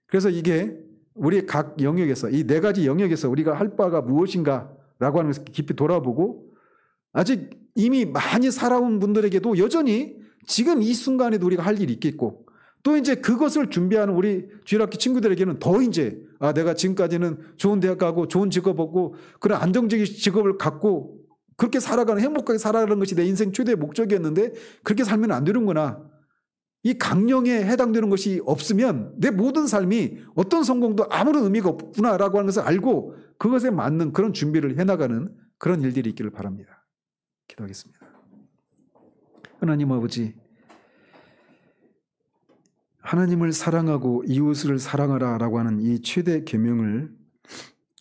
그래서 이게 우리 각 영역에서 이 네 가지 영역에서 우리가 할 바가 무엇인가라고 하는 것을 깊이 돌아보고 아직 이미 많이 살아온 분들에게도 여전히 지금 이 순간에도 우리가 할 일이 있겠고 또 이제 그것을 준비하는 우리 주일학교 친구들에게는 더 이제 내가 지금까지는 좋은 대학 가고 좋은 직업 얻고 그런 안정적인 직업을 갖고 그렇게 살아가는 행복하게 살아가는 것이 내 인생 최대의 목적이었는데 그렇게 살면 안 되는구나. 이 강령에 해당되는 것이 없으면 내 모든 삶이 어떤 성공도 아무런 의미가 없구나라고 하는 것을 알고 그것에 맞는 그런 준비를 해나가는 그런 일들이 있기를 바랍니다. 기도하겠습니다. 하나님 아버지, 하나님을 사랑하고 이웃을 사랑하라라고 하는 이 최대 계명을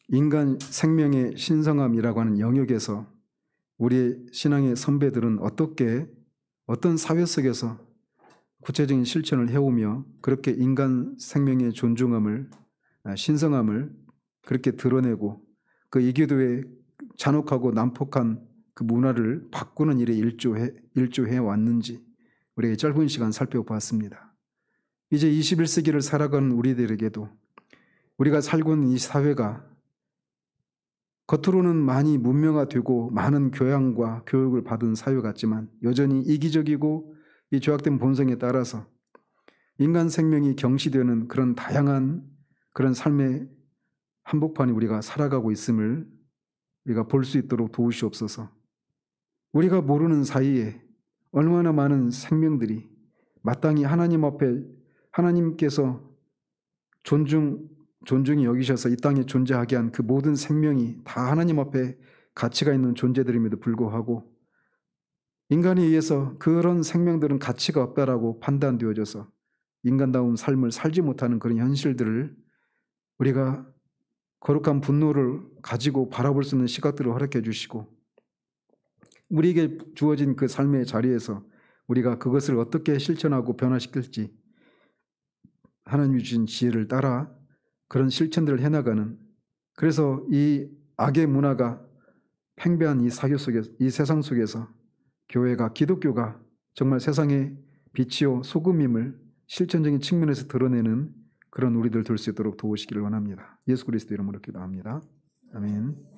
인간 생명의 신성함이라고 하는 영역에서 우리의 신앙의 선배들은 어떤 사회 속에서 구체적인 실천을 해오며 그렇게 인간 생명의 존중함을, 신성함을 그렇게 드러내고 그 이교도의 잔혹하고 난폭한 그 문화를 바꾸는 일에 일조해 왔는지 우리가 짧은 시간 살펴보았습니다. 이제 21세기를 살아가는 우리들에게도 우리가 살고 있는 이 사회가 겉으로는 많이 문명화되고 많은 교양과 교육을 받은 사회 같지만 여전히 이기적이고 이 죄악된 본성에 따라서 인간 생명이 경시되는 그런 다양한 그런 삶의 한복판이 우리가 살아가고 있음을 우리가 볼 수 있도록 도우시옵소서. 우리가 모르는 사이에 얼마나 많은 생명들이 마땅히 하나님 앞에 하나님께서 존중히 여기셔서 이 땅에 존재하게 한 그 모든 생명이 다 하나님 앞에 가치가 있는 존재들임에도 불구하고 인간에 의해서 그런 생명들은 가치가 없다라고 판단되어져서 인간다운 삶을 살지 못하는 그런 현실들을 우리가 거룩한 분노를 가지고 바라볼 수 있는 시각들을 허락해 주시고 우리에게 주어진 그 삶의 자리에서 우리가 그것을 어떻게 실천하고 변화시킬지 하나님이 주신 지혜를 따라 그런 실천들을 해나가는, 그래서 이 악의 문화가 팽배한 이 사교 속에서, 이 세상 속에서 교회가, 기독교가 정말 세상의 빛이요 소금임을 실천적인 측면에서 드러내는 그런 우리들 될 수 있도록 도우시기를 원합니다. 예수 그리스도 이름으로 기도합니다. 아멘.